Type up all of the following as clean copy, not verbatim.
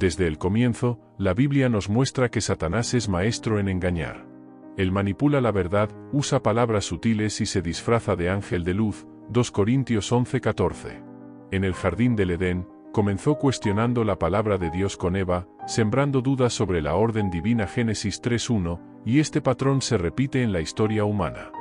Desde el comienzo, la Biblia nos muestra que Satanás es maestro en engañar. Él manipula la verdad, usa palabras sutiles y se disfraza de ángel de luz, 2 Corintios 11:14. En el jardín del Edén, comenzó cuestionando la palabra de Dios con Eva, sembrando dudas sobre la orden divina Génesis 3:1, y este patrón se repite en la historia humana.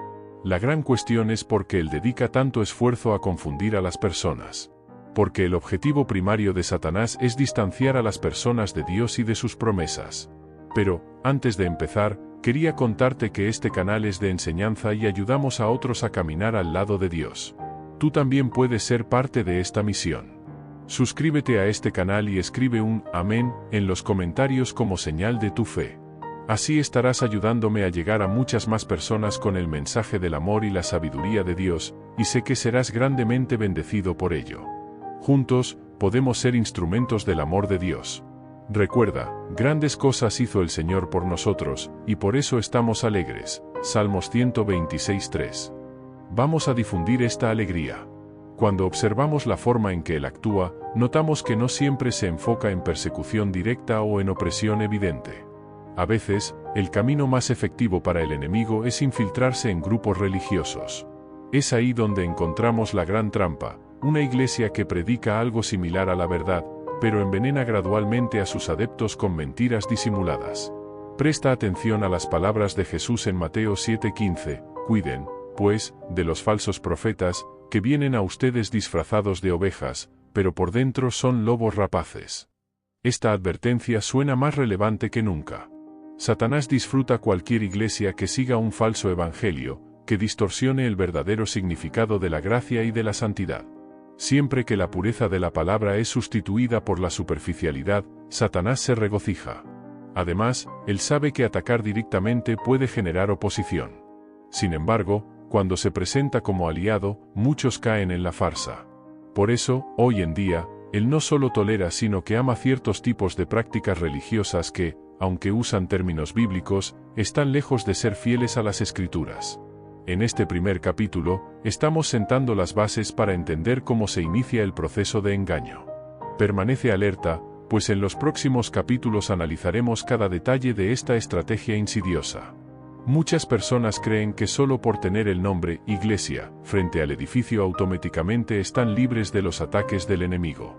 La gran cuestión es por qué él dedica tanto esfuerzo a confundir a las personas. Porque el objetivo primario de Satanás es distanciar a las personas de Dios y de sus promesas. Pero, antes de empezar, quería contarte que este canal es de enseñanza y ayudamos a otros a caminar al lado de Dios. Tú también puedes ser parte de esta misión. Suscríbete a este canal y escribe un amén en los comentarios como señal de tu fe. Así estarás ayudándome a llegar a muchas más personas con el mensaje del amor y la sabiduría de Dios, y sé que serás grandemente bendecido por ello. Juntos, podemos ser instrumentos del amor de Dios. Recuerda, grandes cosas hizo el Señor por nosotros, y por eso estamos alegres. Salmos 126:3. Vamos a difundir esta alegría. Cuando observamos la forma en que Él actúa, notamos que no siempre se enfoca en persecución directa o en opresión evidente. A veces, el camino más efectivo para el enemigo es infiltrarse en grupos religiosos. Es ahí donde encontramos la gran trampa, una iglesia que predica algo similar a la verdad, pero envenena gradualmente a sus adeptos con mentiras disimuladas. Presta atención a las palabras de Jesús en Mateo 7:15, cuiden, pues, de los falsos profetas, que vienen a ustedes disfrazados de ovejas, pero por dentro son lobos rapaces. Esta advertencia suena más relevante que nunca. Satanás disfruta cualquier iglesia que siga un falso evangelio, que distorsione el verdadero significado de la gracia y de la santidad. Siempre que la pureza de la palabra es sustituida por la superficialidad, Satanás se regocija. Además, él sabe que atacar directamente puede generar oposición. Sin embargo, cuando se presenta como aliado, muchos caen en la farsa. Por eso, hoy en día, él no solo tolera sino que ama ciertos tipos de prácticas religiosas que, aunque usan términos bíblicos, están lejos de ser fieles a las Escrituras. En este primer capítulo, estamos sentando las bases para entender cómo se inicia el proceso de engaño. Permanece alerta, pues en los próximos capítulos analizaremos cada detalle de esta estrategia insidiosa. Muchas personas creen que solo por tener el nombre Iglesia frente al edificio automáticamente están libres de los ataques del enemigo.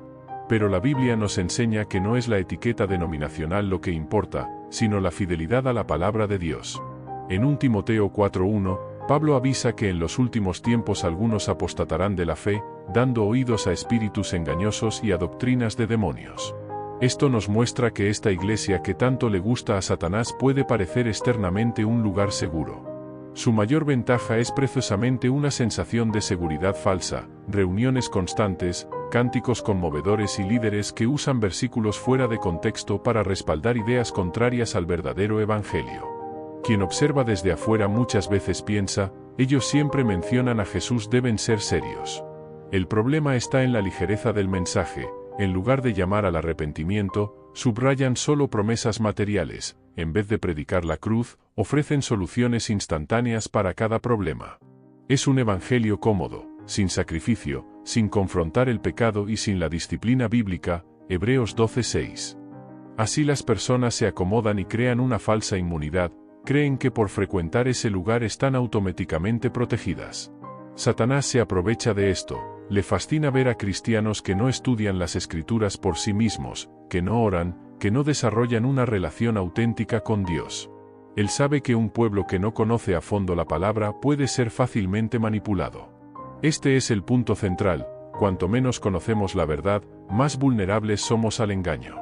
Pero la Biblia nos enseña que no es la etiqueta denominacional lo que importa, sino la fidelidad a la palabra de Dios. En 1 Timoteo 4:1, Pablo avisa que en los últimos tiempos algunos apostatarán de la fe, dando oídos a espíritus engañosos y a doctrinas de demonios. Esto nos muestra que esta iglesia que tanto le gusta a Satanás puede parecer externamente un lugar seguro. Su mayor ventaja es precisamente una sensación de seguridad falsa, reuniones constantes, cánticos conmovedores y líderes que usan versículos fuera de contexto para respaldar ideas contrarias al verdadero evangelio. Quien observa desde afuera muchas veces piensa, ellos siempre mencionan a Jesús, deben ser serios. El problema está en la ligereza del mensaje. En lugar de llamar al arrepentimiento, subrayan solo promesas materiales, en vez de predicar la cruz, ofrecen soluciones instantáneas para cada problema. Es un evangelio cómodo, sin sacrificio, sin confrontar el pecado y sin la disciplina bíblica, Hebreos 12:6. Así las personas se acomodan y crean una falsa inmunidad, creen que por frecuentar ese lugar están automáticamente protegidas. Satanás se aprovecha de esto. Le fascina ver a cristianos que no estudian las Escrituras por sí mismos, que no oran, que no desarrollan una relación auténtica con Dios. Él sabe que un pueblo que no conoce a fondo la palabra puede ser fácilmente manipulado. Este es el punto central: cuanto menos conocemos la verdad, más vulnerables somos al engaño.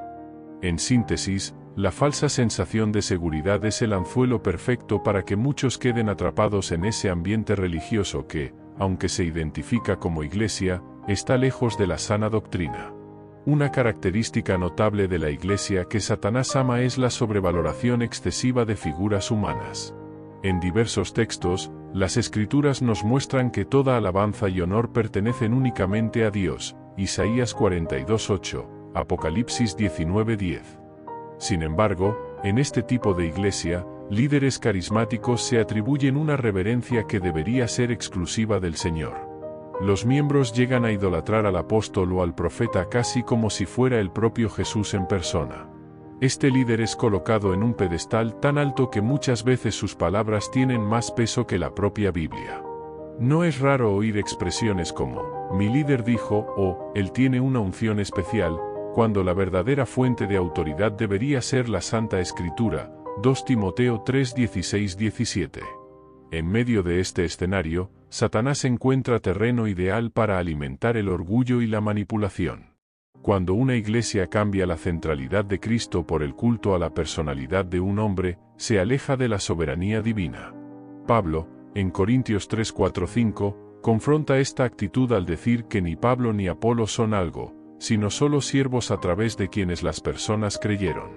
En síntesis, la falsa sensación de seguridad es el anzuelo perfecto para que muchos queden atrapados en ese ambiente religioso que, aunque se identifica como iglesia, está lejos de la sana doctrina. Una característica notable de la iglesia que Satanás ama es la sobrevaloración excesiva de figuras humanas. En diversos textos, las Escrituras nos muestran que toda alabanza y honor pertenecen únicamente a Dios, Isaías 42:8, Apocalipsis 19:10. Sin embargo, en este tipo de iglesia, líderes carismáticos se atribuyen una reverencia que debería ser exclusiva del Señor. Los miembros llegan a idolatrar al apóstol o al profeta casi como si fuera el propio Jesús en persona. Este líder es colocado en un pedestal tan alto que muchas veces sus palabras tienen más peso que la propia Biblia. No es raro oír expresiones como, mi líder dijo, o, él tiene una unción especial, cuando la verdadera fuente de autoridad debería ser la Santa Escritura, 2 Timoteo 3, 16-17. En medio de este escenario, Satanás encuentra terreno ideal para alimentar el orgullo y la manipulación. Cuando una iglesia cambia la centralidad de Cristo por el culto a la personalidad de un hombre, se aleja de la soberanía divina. Pablo, en Corintios 3, 4, 5, confronta esta actitud al decir que ni Pablo ni Apolo son algo, sino solo siervos a través de quienes las personas creyeron.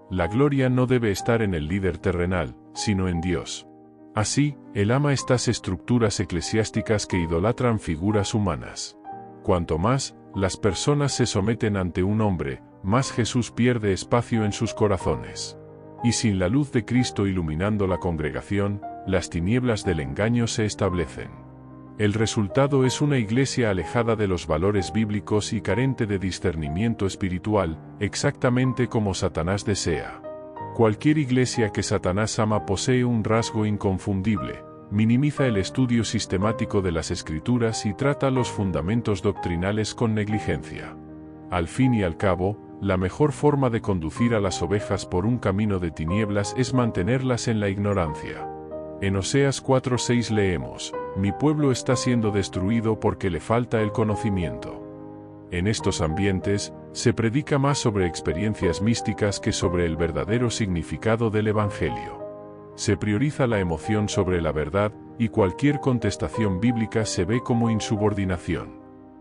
La gloria no debe estar en el líder terrenal, sino en Dios. Así, él ama estas estructuras eclesiásticas que idolatran figuras humanas. Cuanto más las personas se someten ante un hombre, más Jesús pierde espacio en sus corazones. Y sin la luz de Cristo iluminando la congregación, las tinieblas del engaño se establecen. El resultado es una iglesia alejada de los valores bíblicos y carente de discernimiento espiritual, exactamente como Satanás desea. Cualquier iglesia que Satanás ama posee un rasgo inconfundible: minimiza el estudio sistemático de las Escrituras y trata los fundamentos doctrinales con negligencia. Al fin y al cabo, la mejor forma de conducir a las ovejas por un camino de tinieblas es mantenerlas en la ignorancia. En Oseas 4:6 leemos, mi pueblo está siendo destruido porque le falta el conocimiento. En estos ambientes, se predica más sobre experiencias místicas que sobre el verdadero significado del Evangelio. Se prioriza la emoción sobre la verdad, y cualquier contestación bíblica se ve como insubordinación.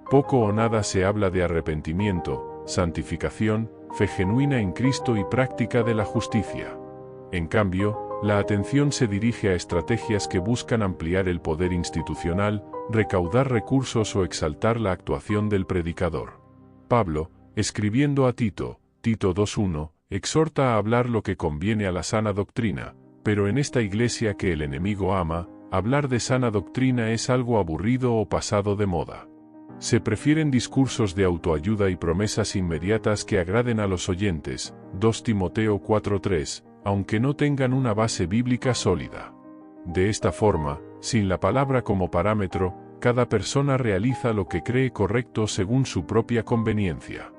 Poco o nada se habla de arrepentimiento, santificación, fe genuina en Cristo y práctica de la justicia. En cambio, la atención se dirige a estrategias que buscan ampliar el poder institucional, recaudar recursos o exaltar la actuación del predicador. Pablo, escribiendo a Tito, Tito 2:1, exhorta a hablar lo que conviene a la sana doctrina, pero en esta iglesia que el enemigo ama, hablar de sana doctrina es algo aburrido o pasado de moda. Se prefieren discursos de autoayuda y promesas inmediatas que agraden a los oyentes, 2 Timoteo 4:3, aunque no tengan una base bíblica sólida. De esta forma, sin la palabra como parámetro, cada persona realiza lo que cree correcto según su propia conveniencia.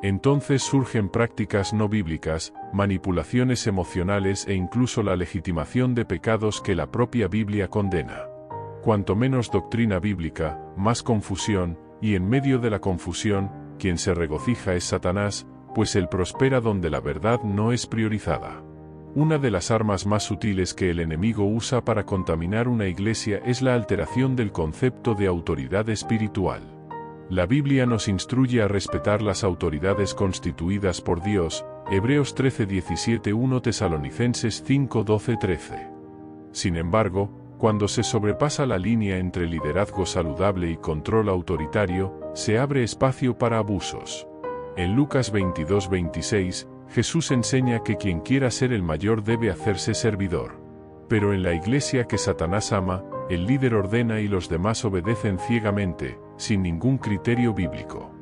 Entonces surgen prácticas no bíblicas, manipulaciones emocionales e incluso la legitimación de pecados que la propia Biblia condena. Cuanto menos doctrina bíblica, más confusión, y en medio de la confusión, quien se regocija es Satanás, pues él prospera donde la verdad no es priorizada. Una de las armas más sutiles que el enemigo usa para contaminar una iglesia es la alteración del concepto de autoridad espiritual. La Biblia nos instruye a respetar las autoridades constituidas por Dios, Hebreos 13:17, 1 Tesalonicenses 5:12-13. Sin embargo, cuando se sobrepasa la línea entre liderazgo saludable y control autoritario, se abre espacio para abusos. En Lucas 22:26, Jesús enseña que quien quiera ser el mayor debe hacerse servidor. Pero en la iglesia que Satanás ama, el líder ordena y los demás obedecen ciegamente, sin ningún criterio bíblico.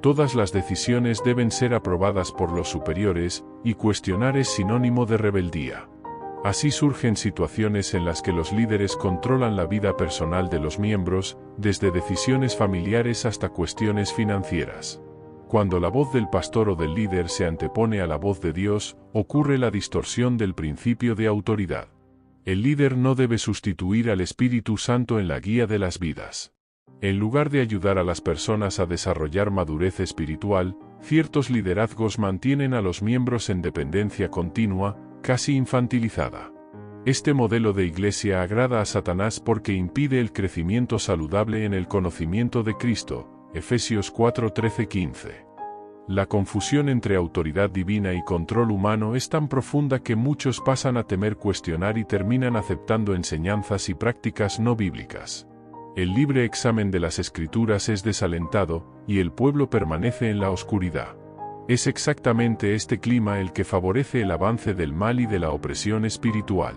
Todas las decisiones deben ser aprobadas por los superiores, y cuestionar es sinónimo de rebeldía. Así surgen situaciones en las que los líderes controlan la vida personal de los miembros, desde decisiones familiares hasta cuestiones financieras. Cuando la voz del pastor o del líder se antepone a la voz de Dios, ocurre la distorsión del principio de autoridad. El líder no debe sustituir al Espíritu Santo en la guía de las vidas. En lugar de ayudar a las personas a desarrollar madurez espiritual, ciertos liderazgos mantienen a los miembros en dependencia continua, casi infantilizada. Este modelo de iglesia agrada a Satanás porque impide el crecimiento saludable en el conocimiento de Cristo, Efesios 4:13-15. La confusión entre autoridad divina y control humano es tan profunda que muchos pasan a temer cuestionar y terminan aceptando enseñanzas y prácticas no bíblicas. El libre examen de las Escrituras es desalentado, y el pueblo permanece en la oscuridad. Es exactamente este clima el que favorece el avance del mal y de la opresión espiritual.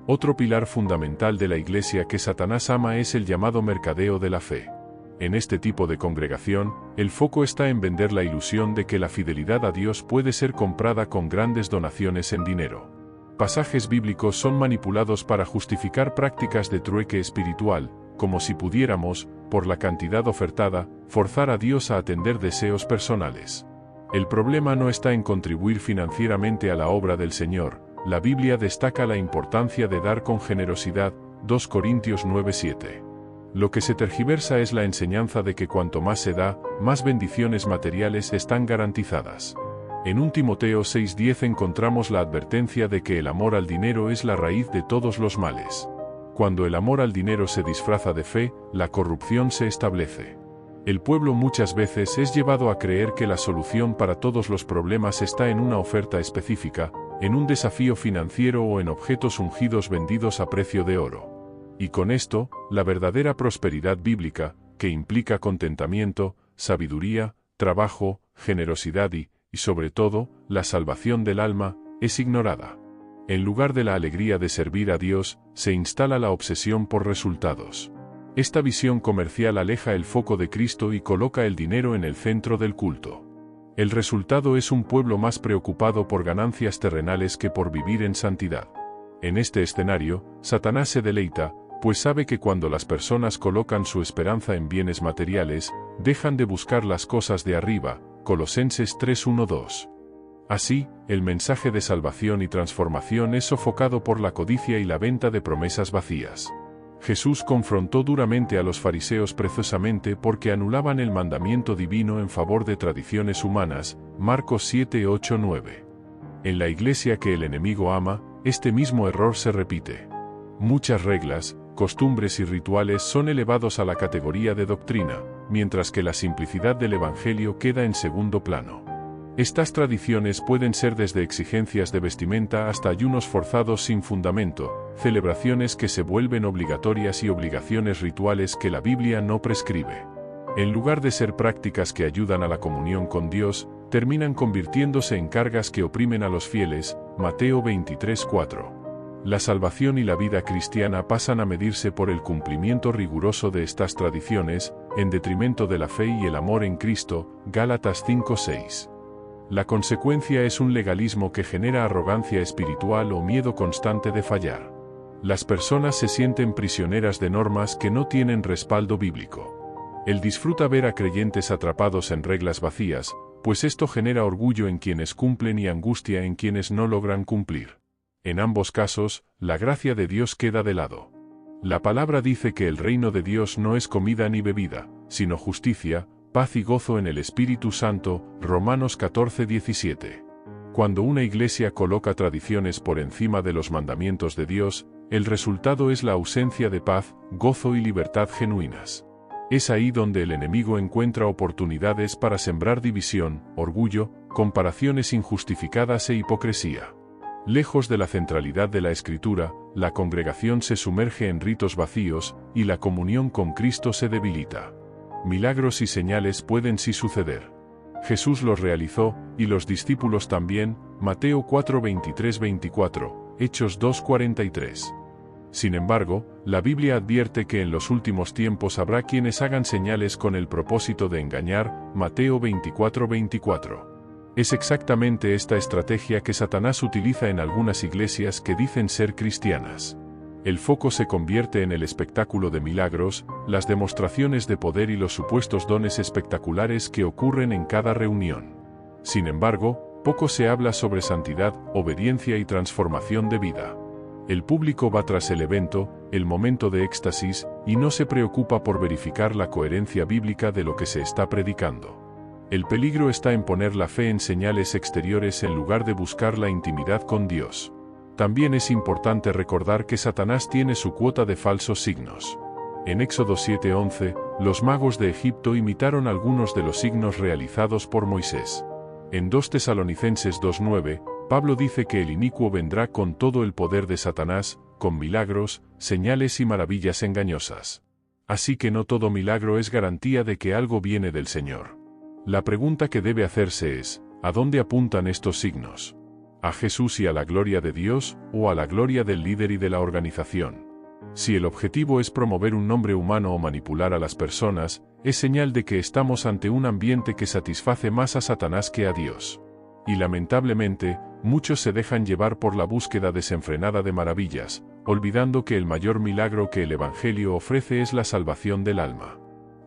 Otro pilar fundamental de la iglesia que Satanás ama es el llamado mercadeo de la fe. En este tipo de congregación, el foco está en vender la ilusión de que la fidelidad a Dios puede ser comprada con grandes donaciones en dinero. Pasajes bíblicos son manipulados para justificar prácticas de trueque espiritual, como si pudiéramos, por la cantidad ofertada, forzar a Dios a atender deseos personales. El problema no está en contribuir financieramente a la obra del Señor. La Biblia destaca la importancia de dar con generosidad, 2 Corintios 9:7. Lo que se tergiversa es la enseñanza de que cuanto más se da, más bendiciones materiales están garantizadas. En 1 Timoteo 6:10 encontramos la advertencia de que el amor al dinero es la raíz de todos los males. Cuando el amor al dinero se disfraza de fe, la corrupción se establece. El pueblo muchas veces es llevado a creer que la solución para todos los problemas está en una oferta específica, en un desafío financiero o en objetos ungidos vendidos a precio de oro. Y con esto, la verdadera prosperidad bíblica, que implica contentamiento, sabiduría, trabajo, generosidad y, sobre todo, la salvación del alma, es ignorada. En lugar de la alegría de servir a Dios, se instala la obsesión por resultados. Esta visión comercial aleja el foco de Cristo y coloca el dinero en el centro del culto. El resultado es un pueblo más preocupado por ganancias terrenales que por vivir en santidad. En este escenario, Satanás se deleita, pues sabe que cuando las personas colocan su esperanza en bienes materiales, dejan de buscar las cosas de arriba. Colosenses 3:1-2. Así, el mensaje de salvación y transformación es sofocado por la codicia y la venta de promesas vacías. Jesús confrontó duramente a los fariseos precisamente porque anulaban el mandamiento divino en favor de tradiciones humanas, Marcos 7:8-9. En la iglesia que el enemigo ama, este mismo error se repite. Muchas reglas, costumbres y rituales son elevados a la categoría de doctrina, mientras que la simplicidad del Evangelio queda en segundo plano. Estas tradiciones pueden ser desde exigencias de vestimenta hasta ayunos forzados sin fundamento, celebraciones que se vuelven obligatorias y obligaciones rituales que la Biblia no prescribe. En lugar de ser prácticas que ayudan a la comunión con Dios, terminan convirtiéndose en cargas que oprimen a los fieles, Mateo 23:4. La salvación y la vida cristiana pasan a medirse por el cumplimiento riguroso de estas tradiciones, en detrimento de la fe y el amor en Cristo, Gálatas 5:6. La consecuencia es un legalismo que genera arrogancia espiritual o miedo constante de fallar. Las personas se sienten prisioneras de normas que no tienen respaldo bíblico. Él disfruta ver a creyentes atrapados en reglas vacías, pues esto genera orgullo en quienes cumplen y angustia en quienes no logran cumplir. En ambos casos, la gracia de Dios queda de lado. La palabra dice que el reino de Dios no es comida ni bebida, sino justicia, paz y gozo en el Espíritu Santo, Romanos 14:17. Cuando una iglesia coloca tradiciones por encima de los mandamientos de Dios, el resultado es la ausencia de paz, gozo y libertad genuinas. Es ahí donde el enemigo encuentra oportunidades para sembrar división, orgullo, comparaciones injustificadas e hipocresía. Lejos de la centralidad de la Escritura, la congregación se sumerge en ritos vacíos, y la comunión con Cristo se debilita. Milagros y señales pueden sí suceder. Jesús los realizó, y los discípulos también, Mateo 4:23-24, Hechos 2:43. Sin embargo, la Biblia advierte que en los últimos tiempos habrá quienes hagan señales con el propósito de engañar, Mateo 24:24. Es exactamente esta estrategia que Satanás utiliza en algunas iglesias que dicen ser cristianas. El foco se convierte en el espectáculo de milagros, las demostraciones de poder y los supuestos dones espectaculares que ocurren en cada reunión. Sin embargo, poco se habla sobre santidad, obediencia y transformación de vida. El público va tras el evento, el momento de éxtasis, y no se preocupa por verificar la coherencia bíblica de lo que se está predicando. El peligro está en poner la fe en señales exteriores en lugar de buscar la intimidad con Dios. También es importante recordar que Satanás tiene su cuota de falsos signos. En Éxodo 7:11, los magos de Egipto imitaron algunos de los signos realizados por Moisés. En 2 Tesalonicenses 2:9, Pablo dice que el inicuo vendrá con todo el poder de Satanás, con milagros, señales y maravillas engañosas. Así que no todo milagro es garantía de que algo viene del Señor. La pregunta que debe hacerse es, ¿a dónde apuntan estos signos? ¿A Jesús y a la gloria de Dios, o a la gloria del líder y de la organización? Si el objetivo es promover un nombre humano o manipular a las personas, es señal de que estamos ante un ambiente que satisface más a Satanás que a Dios. Y lamentablemente, muchos se dejan llevar por la búsqueda desenfrenada de maravillas, olvidando que el mayor milagro que el Evangelio ofrece es la salvación del alma.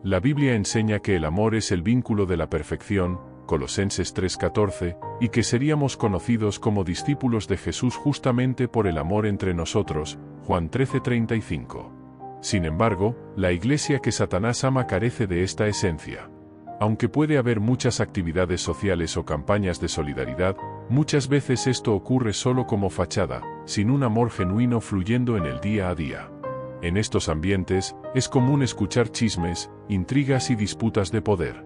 La Biblia enseña que el amor es el vínculo de la perfección, Colosenses 3:14, y que seríamos conocidos como discípulos de Jesús justamente por el amor entre nosotros, Juan 13:35. Sin embargo, la iglesia que Satanás ama carece de esta esencia. Aunque puede haber muchas actividades sociales o campañas de solidaridad, muchas veces esto ocurre solo como fachada, sin un amor genuino fluyendo en el día a día. En estos ambientes, es común escuchar chismes, intrigas y disputas de poder.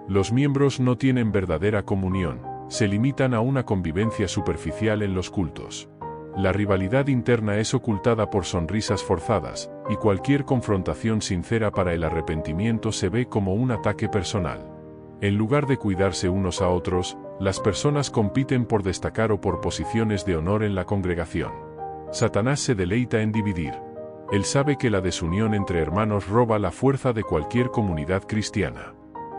Los miembros no tienen verdadera comunión, se limitan a una convivencia superficial en los cultos. La rivalidad interna es ocultada por sonrisas forzadas, y cualquier confrontación sincera para el arrepentimiento se ve como un ataque personal. En lugar de cuidarse unos a otros, las personas compiten por destacar o por posiciones de honor en la congregación. Satanás se deleita en dividir. Él sabe que la desunión entre hermanos roba la fuerza de cualquier comunidad cristiana.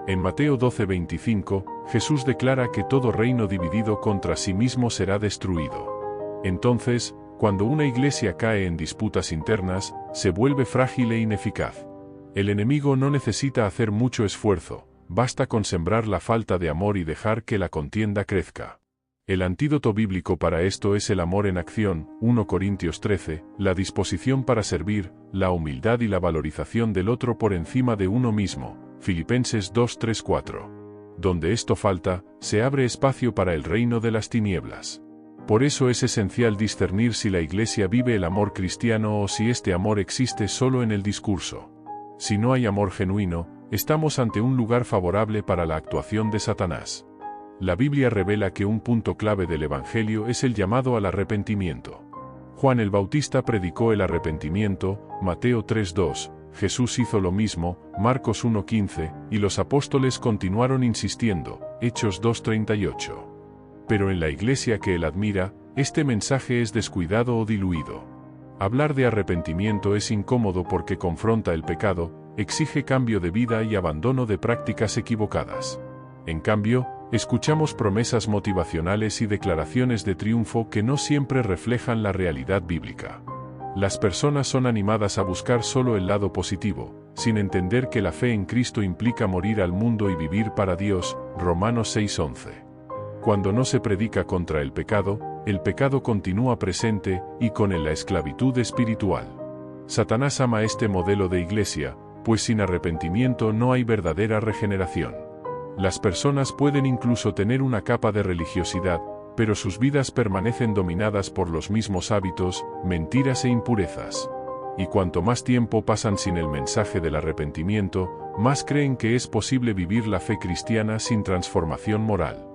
En Mateo 12:25, Jesús declara que todo reino dividido contra sí mismo será destruido. Entonces, cuando una iglesia cae en disputas internas, se vuelve frágil e ineficaz. El enemigo no necesita hacer mucho esfuerzo, basta con sembrar la falta de amor y dejar que la contienda crezca. El antídoto bíblico para esto es el amor en acción, 1 Corintios 13, la disposición para servir, la humildad y la valorización del otro por encima de uno mismo, Filipenses 2:3-4. Donde esto falta, se abre espacio para el reino de las tinieblas. Por eso es esencial discernir si la iglesia vive el amor cristiano o si este amor existe solo en el discurso. Si no hay amor genuino, estamos ante un lugar favorable para la actuación de Satanás. La Biblia revela que un punto clave del Evangelio es el llamado al arrepentimiento. Juan el Bautista predicó el arrepentimiento, Mateo 3:2, Jesús hizo lo mismo, Marcos 1:15, y los apóstoles continuaron insistiendo, Hechos 2:38. Pero en la iglesia que él admira, este mensaje es descuidado o diluido. Hablar de arrepentimiento es incómodo porque confronta el pecado, exige cambio de vida y abandono de prácticas equivocadas. En cambio, escuchamos promesas motivacionales y declaraciones de triunfo que no siempre reflejan la realidad bíblica. Las personas son animadas a buscar solo el lado positivo, sin entender que la fe en Cristo implica morir al mundo y vivir para Dios, Romanos 6:11. Cuando no se predica contra el pecado continúa presente, y con él la esclavitud espiritual. Satanás ama este modelo de iglesia, pues sin arrepentimiento no hay verdadera regeneración. Las personas pueden incluso tener una capa de religiosidad, pero sus vidas permanecen dominadas por los mismos hábitos, mentiras e impurezas. Y cuanto más tiempo pasan sin el mensaje del arrepentimiento, más creen que es posible vivir la fe cristiana sin transformación moral.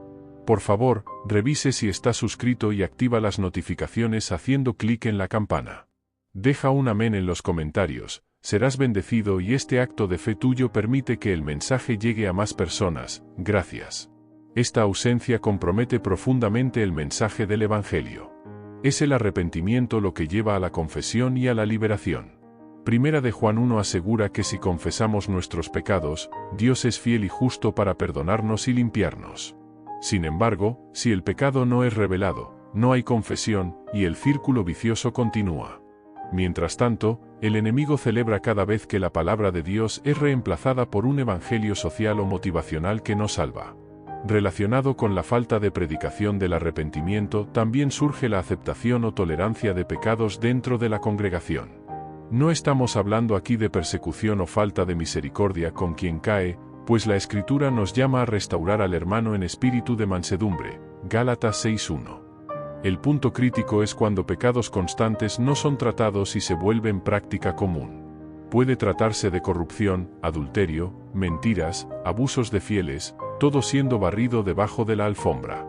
Por favor, revise si está suscrito y activa las notificaciones haciendo clic en la campana. Deja un amén en los comentarios, serás bendecido y este acto de fe tuyo permite que el mensaje llegue a más personas, gracias. Esta ausencia compromete profundamente el mensaje del Evangelio. Es el arrepentimiento lo que lleva a la confesión y a la liberación. Primera de Juan 1 asegura que si confesamos nuestros pecados, Dios es fiel y justo para perdonarnos y limpiarnos. Sin embargo, si el pecado no es revelado, no hay confesión, y el círculo vicioso continúa. Mientras tanto, el enemigo celebra cada vez que la palabra de Dios es reemplazada por un evangelio social o motivacional que no salva. Relacionado con la falta de predicación del arrepentimiento, también surge la aceptación o tolerancia de pecados dentro de la congregación. No estamos hablando aquí de persecución o falta de misericordia con quien cae, pues la Escritura nos llama a restaurar al hermano en espíritu de mansedumbre, Gálatas 6:1. El punto crítico es cuando pecados constantes no son tratados y se vuelven práctica común. Puede tratarse de corrupción, adulterio, mentiras, abusos de fieles, todo siendo barrido debajo de la alfombra.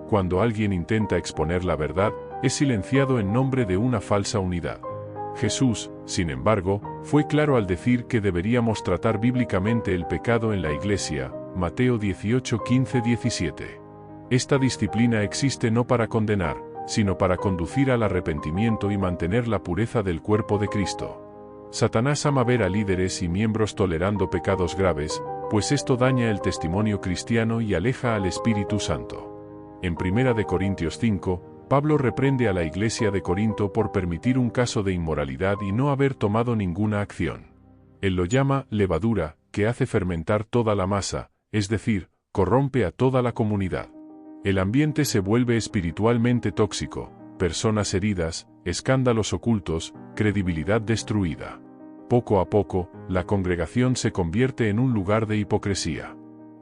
Cuando alguien intenta exponer la verdad, es silenciado en nombre de una falsa unidad. Jesús, sin embargo, fue claro al decir que deberíamos tratar bíblicamente el pecado en la iglesia, Mateo 18:15-17. Esta disciplina existe no para condenar, sino para conducir al arrepentimiento y mantener la pureza del cuerpo de Cristo. Satanás ama ver a líderes y miembros tolerando pecados graves, pues esto daña el testimonio cristiano y aleja al Espíritu Santo. En 1 Corintios 5, Pablo reprende a la iglesia de Corinto por permitir un caso de inmoralidad y no haber tomado ninguna acción. Él lo llama levadura, que hace fermentar toda la masa, es decir, corrompe a toda la comunidad. El ambiente se vuelve espiritualmente tóxico, personas heridas, escándalos ocultos, credibilidad destruida. Poco a poco, la congregación se convierte en un lugar de hipocresía.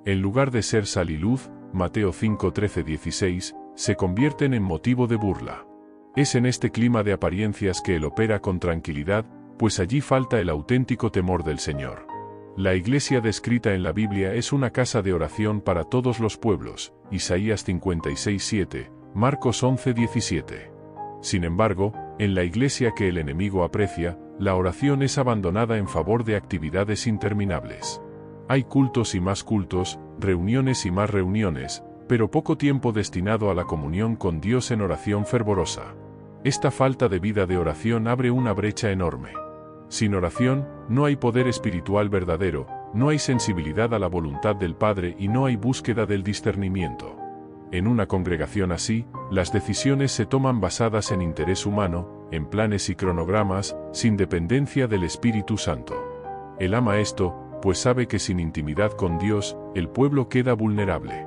En lugar de ser sal y luz, Mateo 5:13-16, se convierten en motivo de burla. Es en este clima de apariencias que él opera con tranquilidad, pues allí falta el auténtico temor del Señor. La iglesia descrita en la Biblia es una casa de oración para todos los pueblos, Isaías 56:7, Marcos 11:17. Sin embargo, en la iglesia que el enemigo aprecia, la oración es abandonada en favor de actividades interminables. Hay cultos y más cultos, reuniones y más reuniones, pero poco tiempo destinado a la comunión con Dios en oración fervorosa. Esta falta de vida de oración abre una brecha enorme. Sin oración, no hay poder espiritual verdadero, no hay sensibilidad a la voluntad del Padre y no hay búsqueda del discernimiento. En una congregación así, las decisiones se toman basadas en interés humano, en planes y cronogramas, sin dependencia del Espíritu Santo. Él ama esto, pues sabe que sin intimidad con Dios, el pueblo queda vulnerable.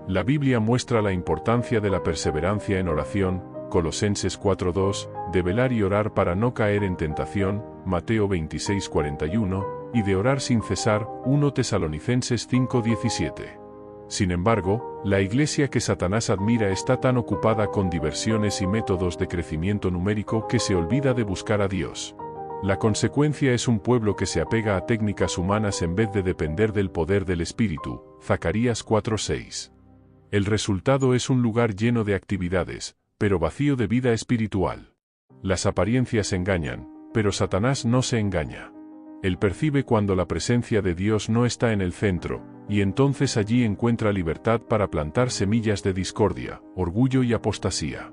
La Biblia muestra la importancia de la perseverancia en oración, Colosenses 4:2, de velar y orar para no caer en tentación, Mateo 26:41, y de orar sin cesar, 1 Tesalonicenses 5:17. Sin embargo, la iglesia que Satanás admira está tan ocupada con diversiones y métodos de crecimiento numérico que se olvida de buscar a Dios. La consecuencia es un pueblo que se apega a técnicas humanas en vez de depender del poder del Espíritu, Zacarías 4:6. El resultado es un lugar lleno de actividades, pero vacío de vida espiritual. Las apariencias engañan, pero Satanás no se engaña. Él percibe cuando la presencia de Dios no está en el centro, y entonces allí encuentra libertad para plantar semillas de discordia, orgullo y apostasía.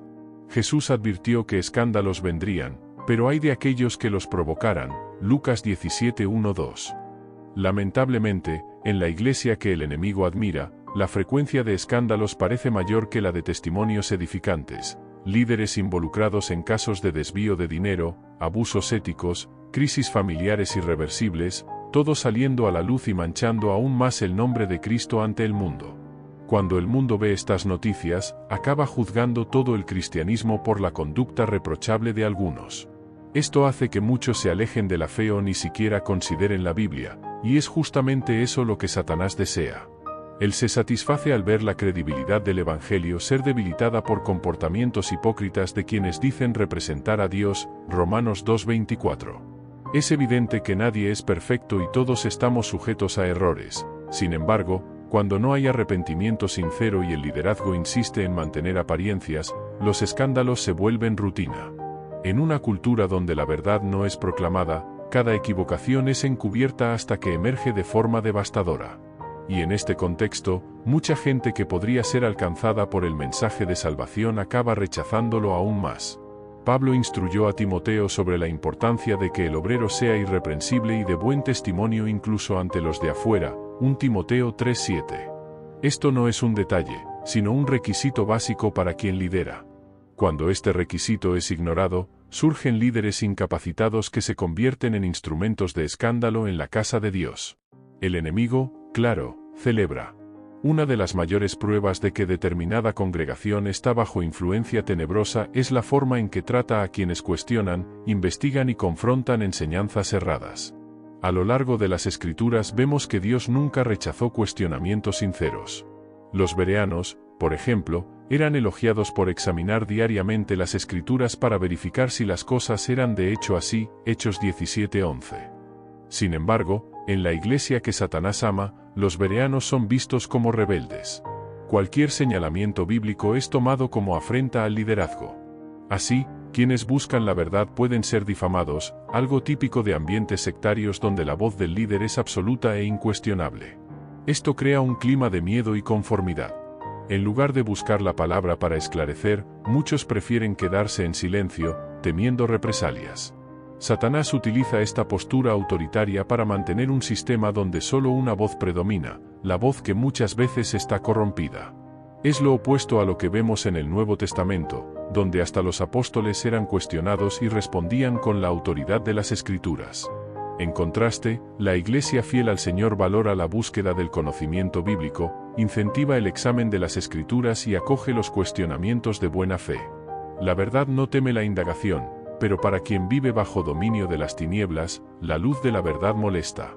Jesús advirtió que escándalos vendrían, pero hay de aquellos que los provocaran, Lucas 17:1-2. Lamentablemente, en la iglesia que el enemigo admira, la frecuencia de escándalos parece mayor que la de testimonios edificantes, líderes involucrados en casos de desvío de dinero, abusos éticos, crisis familiares irreversibles, todo saliendo a la luz y manchando aún más el nombre de Cristo ante el mundo. Cuando el mundo ve estas noticias, acaba juzgando todo el cristianismo por la conducta reprochable de algunos. Esto hace que muchos se alejen de la fe o ni siquiera consideren la Biblia, y es justamente eso lo que Satanás desea. Él se satisface al ver la credibilidad del Evangelio ser debilitada por comportamientos hipócritas de quienes dicen representar a Dios, Romanos 2:24. Es evidente que nadie es perfecto y todos estamos sujetos a errores. Sin embargo, cuando no hay arrepentimiento sincero y el liderazgo insiste en mantener apariencias, los escándalos se vuelven rutina. En una cultura donde la verdad no es proclamada, cada equivocación es encubierta hasta que emerge de forma devastadora. Y en este contexto, mucha gente que podría ser alcanzada por el mensaje de salvación acaba rechazándolo aún más. Pablo instruyó a Timoteo sobre la importancia de que el obrero sea irreprensible y de buen testimonio incluso ante los de afuera, 1 Timoteo 3:7. Esto no es un detalle, sino un requisito básico para quien lidera. Cuando este requisito es ignorado, surgen líderes incapacitados que se convierten en instrumentos de escándalo en la casa de Dios. El enemigo, claro, celebra. Una de las mayores pruebas de que determinada congregación está bajo influencia tenebrosa es la forma en que trata a quienes cuestionan, investigan y confrontan enseñanzas erradas. A lo largo de las Escrituras vemos que Dios nunca rechazó cuestionamientos sinceros. Los bereanos, por ejemplo, eran elogiados por examinar diariamente las Escrituras para verificar si las cosas eran de hecho así, Hechos 17:11. Sin embargo, en la iglesia que Satanás ama, los bereanos son vistos como rebeldes. Cualquier señalamiento bíblico es tomado como afrenta al liderazgo. Así, quienes buscan la verdad pueden ser difamados, algo típico de ambientes sectarios donde la voz del líder es absoluta e incuestionable. Esto crea un clima de miedo y conformidad. En lugar de buscar la palabra para esclarecer, muchos prefieren quedarse en silencio, temiendo represalias. Satanás utiliza esta postura autoritaria para mantener un sistema donde solo una voz predomina, la voz que muchas veces está corrompida. Es lo opuesto a lo que vemos en el Nuevo Testamento, donde hasta los apóstoles eran cuestionados y respondían con la autoridad de las Escrituras. En contraste, la Iglesia fiel al Señor valora la búsqueda del conocimiento bíblico, incentiva el examen de las Escrituras y acoge los cuestionamientos de buena fe. La verdad no teme la indagación, pero para quien vive bajo dominio de las tinieblas, la luz de la verdad molesta.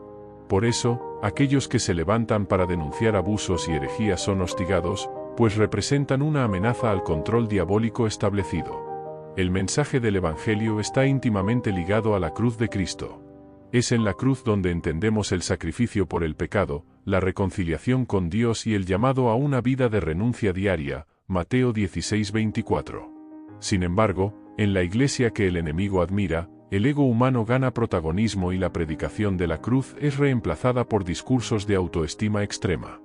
Por eso, aquellos que se levantan para denunciar abusos y herejías son hostigados, pues representan una amenaza al control diabólico establecido. El mensaje del Evangelio está íntimamente ligado a la cruz de Cristo. Es en la cruz donde entendemos el sacrificio por el pecado, la reconciliación con Dios y el llamado a una vida de renuncia diaria, Mateo 16:24. Sin embargo, en la Iglesia que el enemigo admira, el ego humano gana protagonismo y la predicación de la cruz es reemplazada por discursos de autoestima extrema.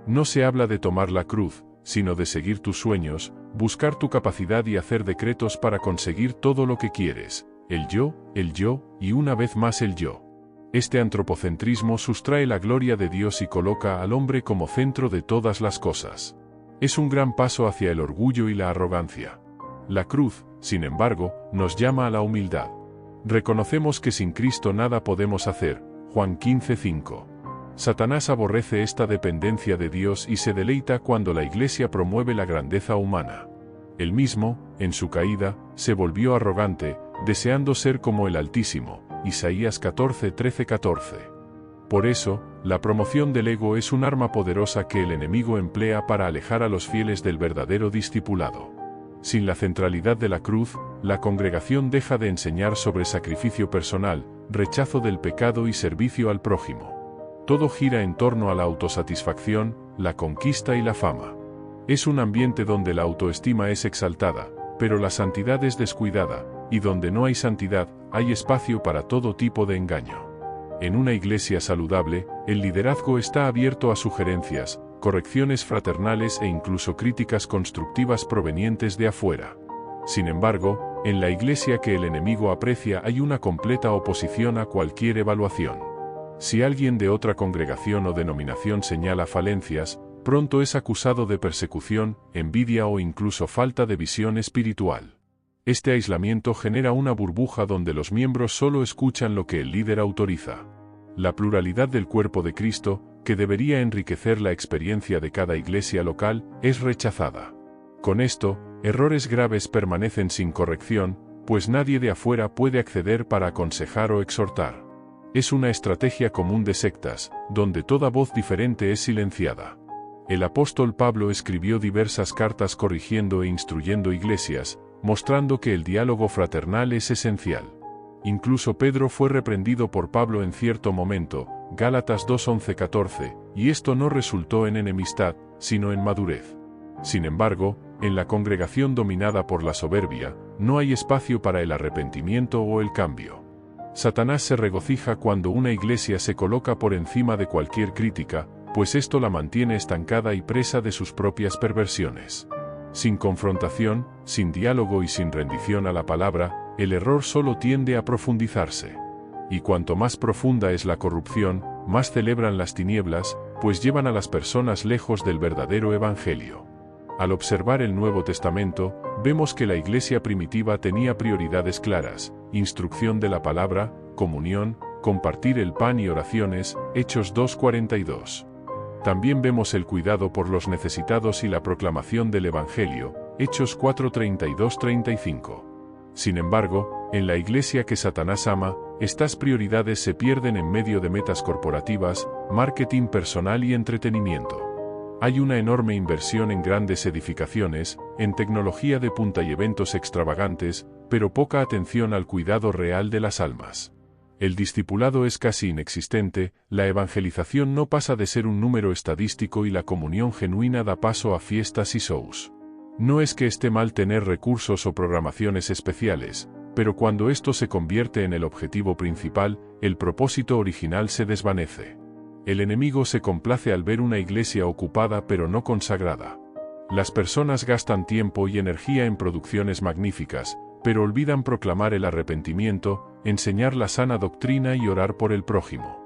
No se habla de tomar la cruz, sino de seguir tus sueños, buscar tu capacidad y hacer decretos para conseguir todo lo que quieres, el yo, y una vez más el yo. Este antropocentrismo sustrae la gloria de Dios y coloca al hombre como centro de todas las cosas. Es un gran paso hacia el orgullo y la arrogancia. La cruz, sin embargo, nos llama a la humildad. Reconocemos que sin Cristo nada podemos hacer, Juan 15:5. Satanás aborrece esta dependencia de Dios y se deleita cuando la Iglesia promueve la grandeza humana. Él mismo, en su caída, se volvió arrogante, deseando ser como el Altísimo, Isaías 14:13-14. Por eso, la promoción del ego es un arma poderosa que el enemigo emplea para alejar a los fieles del verdadero discipulado. Sin la centralidad de la cruz, la congregación deja de enseñar sobre sacrificio personal, rechazo del pecado y servicio al prójimo. Todo gira en torno a la autosatisfacción, la conquista y la fama. Es un ambiente donde la autoestima es exaltada, pero la santidad es descuidada, y donde no hay santidad, hay espacio para todo tipo de engaño. En una iglesia saludable, el liderazgo está abierto a sugerencias, correcciones fraternales e incluso críticas constructivas provenientes de afuera. Sin embargo, en la iglesia que el enemigo aprecia hay una completa oposición a cualquier evaluación. Si alguien de otra congregación o denominación señala falencias, pronto es acusado de persecución, envidia o incluso falta de visión espiritual. Este aislamiento genera una burbuja donde los miembros solo escuchan lo que el líder autoriza. La pluralidad del cuerpo de Cristo, que debería enriquecer la experiencia de cada iglesia local, es rechazada. Con esto, errores graves permanecen sin corrección, pues nadie de afuera puede acceder para aconsejar o exhortar. Es una estrategia común de sectas, donde toda voz diferente es silenciada. El apóstol Pablo escribió diversas cartas corrigiendo e instruyendo iglesias, mostrando que el diálogo fraternal es esencial. Incluso Pedro fue reprendido por Pablo en cierto momento, Gálatas 2:11-14, y esto no resultó en enemistad, sino en madurez. Sin embargo, en la congregación dominada por la soberbia, no hay espacio para el arrepentimiento o el cambio. Satanás se regocija cuando una iglesia se coloca por encima de cualquier crítica, pues esto la mantiene estancada y presa de sus propias perversiones. Sin confrontación, sin diálogo y sin rendición a la palabra, el error solo tiende a profundizarse. Y cuanto más profunda es la corrupción, más celebran las tinieblas, pues llevan a las personas lejos del verdadero evangelio. Al observar el Nuevo Testamento, vemos que la iglesia primitiva tenía prioridades claras: instrucción de la palabra, comunión, compartir el pan y oraciones, Hechos 2:42. También vemos el cuidado por los necesitados y la proclamación del Evangelio, Hechos 4:32-35. Sin embargo, en la iglesia que Satanás ama, estas prioridades se pierden en medio de metas corporativas, marketing personal y entretenimiento. Hay una enorme inversión en grandes edificaciones, en tecnología de punta y eventos extravagantes, pero poca atención al cuidado real de las almas. El discipulado es casi inexistente, la evangelización no pasa de ser un número estadístico y la comunión genuina da paso a fiestas y shows. No es que esté mal tener recursos o programaciones especiales, pero cuando esto se convierte en el objetivo principal, el propósito original se desvanece. El enemigo se complace al ver una iglesia ocupada pero no consagrada. Las personas gastan tiempo y energía en producciones magníficas, pero olvidan proclamar el arrepentimiento, enseñar la sana doctrina y orar por el prójimo.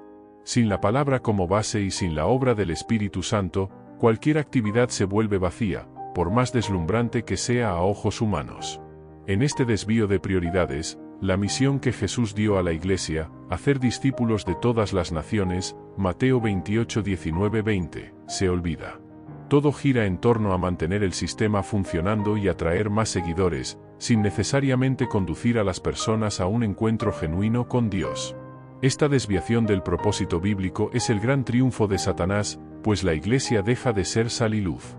Sin la palabra como base y sin la obra del Espíritu Santo, cualquier actividad se vuelve vacía, por más deslumbrante que sea a ojos humanos. En este desvío de prioridades, la misión que Jesús dio a la Iglesia, hacer discípulos de todas las naciones, Mateo 28, 19, 20, se olvida. Todo gira en torno a mantener el sistema funcionando y atraer más seguidores, sin necesariamente conducir a las personas a un encuentro genuino con Dios. Esta desviación del propósito bíblico es el gran triunfo de Satanás, pues la Iglesia deja de ser sal y luz.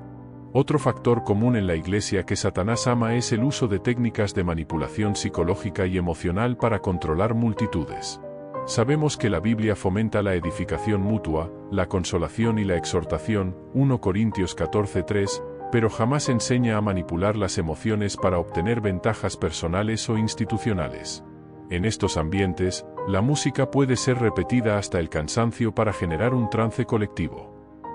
Otro factor común en la Iglesia que Satanás ama es el uso de técnicas de manipulación psicológica y emocional para controlar multitudes. Sabemos que la Biblia fomenta la edificación mutua, la consolación y la exhortación, 1 Corintios 14:3, pero jamás enseña a manipular las emociones para obtener ventajas personales o institucionales. En estos ambientes, la música puede ser repetida hasta el cansancio para generar un trance colectivo.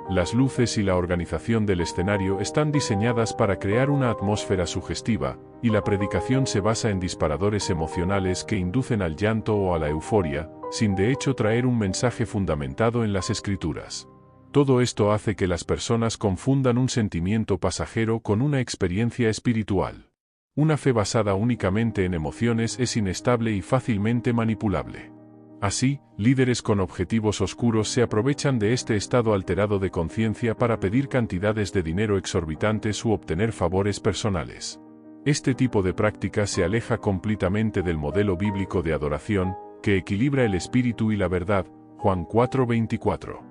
Las luces y la organización del escenario están diseñadas para crear una atmósfera sugestiva, y la predicación se basa en disparadores emocionales que inducen al llanto o a la euforia, sin de hecho traer un mensaje fundamentado en las Escrituras. Todo esto hace que las personas confundan un sentimiento pasajero con una experiencia espiritual. Una fe basada únicamente en emociones es inestable y fácilmente manipulable. Así, líderes con objetivos oscuros se aprovechan de este estado alterado de conciencia para pedir cantidades de dinero exorbitantes u obtener favores personales. Este tipo de práctica se aleja completamente del modelo bíblico de adoración, que equilibra el espíritu y la verdad, Juan 4:24.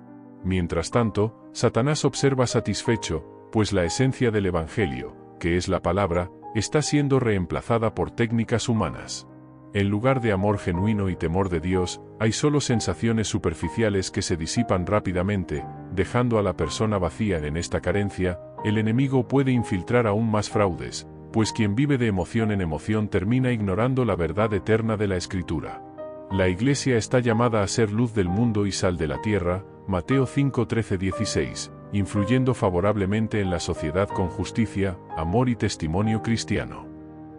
Mientras tanto, Satanás observa satisfecho, pues la esencia del Evangelio, que es la palabra, está siendo reemplazada por técnicas humanas. En lugar de amor genuino y temor de Dios, hay solo sensaciones superficiales que se disipan rápidamente, dejando a la persona vacía. En esta carencia, el enemigo puede infiltrar aún más fraudes, pues quien vive de emoción en emoción termina ignorando la verdad eterna de la Escritura. La Iglesia está llamada a ser luz del mundo y sal de la tierra, Mateo 5:13-16, influyendo favorablemente en la sociedad con justicia, amor y testimonio cristiano.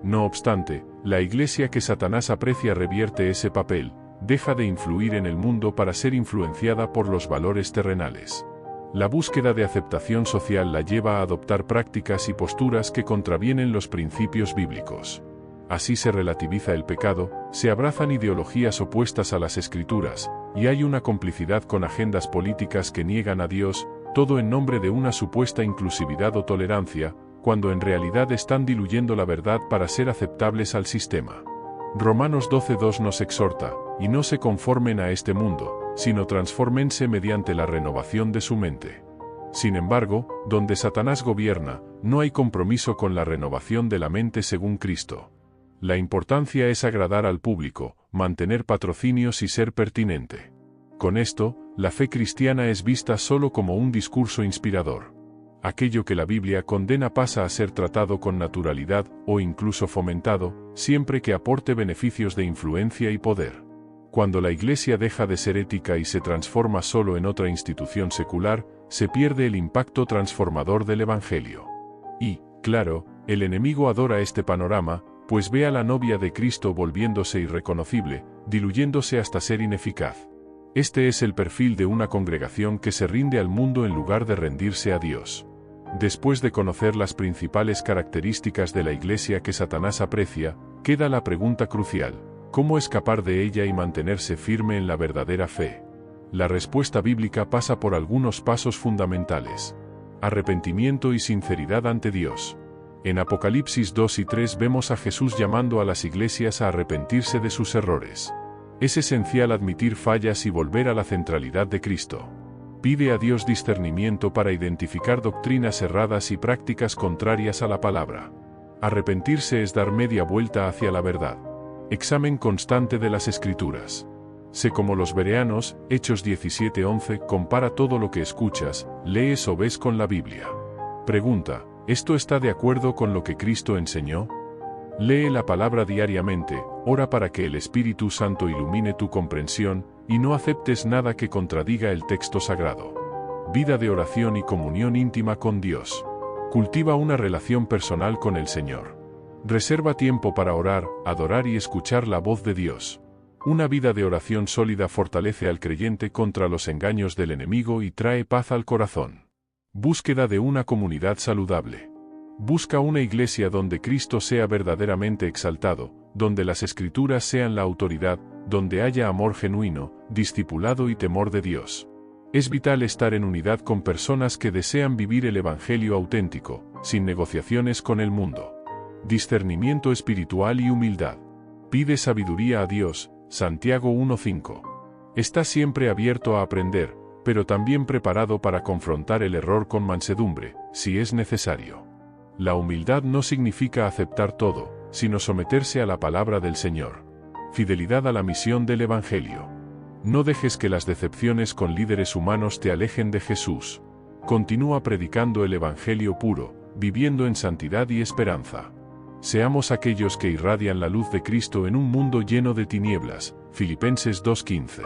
No obstante, la Iglesia que Satanás aprecia revierte ese papel, deja de influir en el mundo para ser influenciada por los valores terrenales. La búsqueda de aceptación social la lleva a adoptar prácticas y posturas que contravienen los principios bíblicos. Así se relativiza el pecado, se abrazan ideologías opuestas a las Escrituras, y hay una complicidad con agendas políticas que niegan a Dios, todo en nombre de una supuesta inclusividad o tolerancia, cuando en realidad están diluyendo la verdad para ser aceptables al sistema. Romanos 12:2 nos exhorta, y no se conformen a este mundo, sino transfórmense mediante la renovación de su mente. Sin embargo, donde Satanás gobierna, no hay compromiso con la renovación de la mente según Cristo. La importancia es agradar al público, mantener patrocinios y ser pertinente. Con esto, la fe cristiana es vista solo como un discurso inspirador. Aquello que la Biblia condena pasa a ser tratado con naturalidad, o incluso fomentado, siempre que aporte beneficios de influencia y poder. Cuando la Iglesia deja de ser ética y se transforma solo en otra institución secular, se pierde el impacto transformador del Evangelio. Y, claro, el enemigo adora este panorama, pues ve a la novia de Cristo volviéndose irreconocible, diluyéndose hasta ser ineficaz. Este es el perfil de una congregación que se rinde al mundo en lugar de rendirse a Dios. Después de conocer las principales características de la Iglesia que Satanás aprecia, queda la pregunta crucial: ¿cómo escapar de ella y mantenerse firme en la verdadera fe? La respuesta bíblica pasa por algunos pasos fundamentales. Arrepentimiento y sinceridad ante Dios. En Apocalipsis 2 y 3 vemos a Jesús llamando a las iglesias a arrepentirse de sus errores. Es esencial admitir fallas y volver a la centralidad de Cristo. Pide a Dios discernimiento para identificar doctrinas erradas y prácticas contrarias a la palabra. Arrepentirse es dar media vuelta hacia la verdad. Examen constante de las Escrituras. Sé como los bereanos, Hechos 17:11, compara todo lo que escuchas, lees o ves con la Biblia. Pregunta: ¿esto está de acuerdo con lo que Cristo enseñó? Lee la palabra diariamente, ora para que el Espíritu Santo ilumine tu comprensión, y no aceptes nada que contradiga el texto sagrado. Vida de oración y comunión íntima con Dios. Cultiva una relación personal con el Señor. Reserva tiempo para orar, adorar y escuchar la voz de Dios. Una vida de oración sólida fortalece al creyente contra los engaños del enemigo y trae paz al corazón. Búsqueda de una comunidad saludable. Busca una iglesia donde Cristo sea verdaderamente exaltado, donde las Escrituras sean la autoridad, donde haya amor genuino, discipulado y temor de Dios. Es vital estar en unidad con personas que desean vivir el Evangelio auténtico, sin negociaciones con el mundo. Discernimiento espiritual y humildad. Pide sabiduría a Dios, Santiago 1:5. Está siempre abierto a aprender, pero también preparado para confrontar el error con mansedumbre, si es necesario. La humildad no significa aceptar todo, sino someterse a la palabra del Señor. Fidelidad a la misión del Evangelio. No dejes que las decepciones con líderes humanos te alejen de Jesús. Continúa predicando el Evangelio puro, viviendo en santidad y esperanza. Seamos aquellos que irradian la luz de Cristo en un mundo lleno de tinieblas. Filipenses 2:15.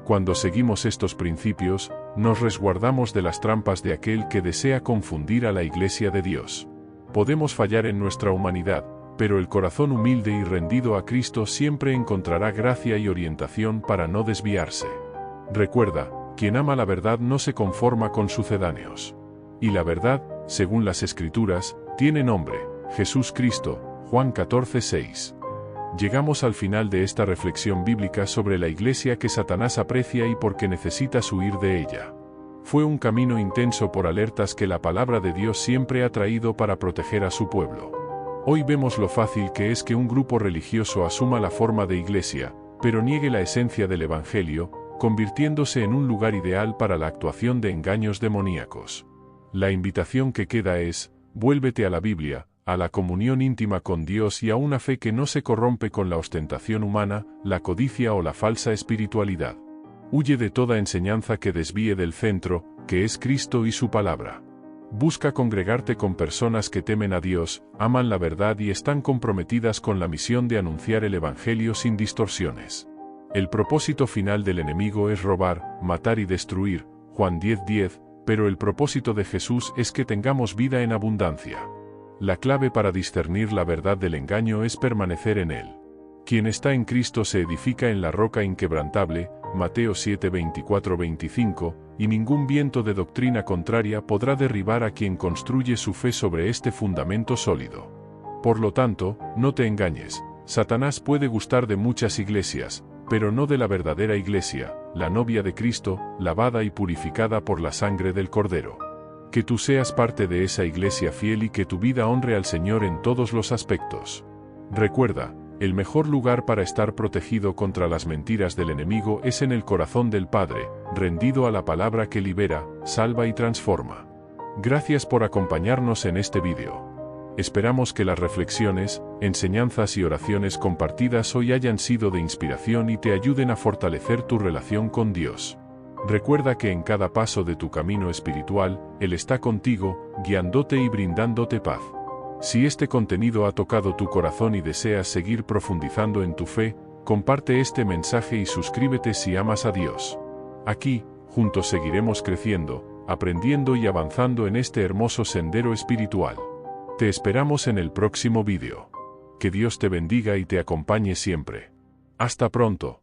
Cuando seguimos estos principios, nos resguardamos de las trampas de aquel que desea confundir a la Iglesia de Dios. Podemos fallar en nuestra humanidad, pero el corazón humilde y rendido a Cristo siempre encontrará gracia y orientación para no desviarse. Recuerda, quien ama la verdad no se conforma con sucedáneos. Y la verdad, según las Escrituras, tiene nombre: Jesús Cristo. Juan 14:6. Llegamos al final de esta reflexión bíblica sobre la iglesia que Satanás aprecia y por qué necesitas huir de ella. Fue un camino intenso por alertas que la palabra de Dios siempre ha traído para proteger a su pueblo. Hoy vemos lo fácil que es que un grupo religioso asuma la forma de iglesia, pero niegue la esencia del Evangelio, convirtiéndose en un lugar ideal para la actuación de engaños demoníacos. La invitación que queda es: vuélvete a la Biblia, a la comunión íntima con Dios y a una fe que no se corrompe con la ostentación humana, la codicia o la falsa espiritualidad. Huye de toda enseñanza que desvíe del centro, que es Cristo y su palabra. Busca congregarte con personas que temen a Dios, aman la verdad y están comprometidas con la misión de anunciar el Evangelio sin distorsiones. El propósito final del enemigo es robar, matar y destruir, Juan 10:10, pero el propósito de Jesús es que tengamos vida en abundancia. La clave para discernir la verdad del engaño es permanecer en él. Quien está en Cristo se edifica en la roca inquebrantable, Mateo 7:24-25, y ningún viento de doctrina contraria podrá derribar a quien construye su fe sobre este fundamento sólido. Por lo tanto, no te engañes, Satanás puede gustar de muchas iglesias, pero no de la verdadera iglesia, la novia de Cristo, lavada y purificada por la sangre del Cordero. Que tú seas parte de esa iglesia fiel y que tu vida honre al Señor en todos los aspectos. Recuerda, el mejor lugar para estar protegido contra las mentiras del enemigo es en el corazón del Padre, rendido a la palabra que libera, salva y transforma. Gracias por acompañarnos en este vídeo. Esperamos que las reflexiones, enseñanzas y oraciones compartidas hoy hayan sido de inspiración y te ayuden a fortalecer tu relación con Dios. Recuerda que en cada paso de tu camino espiritual, Él está contigo, guiándote y brindándote paz. Si este contenido ha tocado tu corazón y deseas seguir profundizando en tu fe, comparte este mensaje y suscríbete si amas a Dios. Aquí, juntos seguiremos creciendo, aprendiendo y avanzando en este hermoso sendero espiritual. Te esperamos en el próximo vídeo. Que Dios te bendiga y te acompañe siempre. Hasta pronto.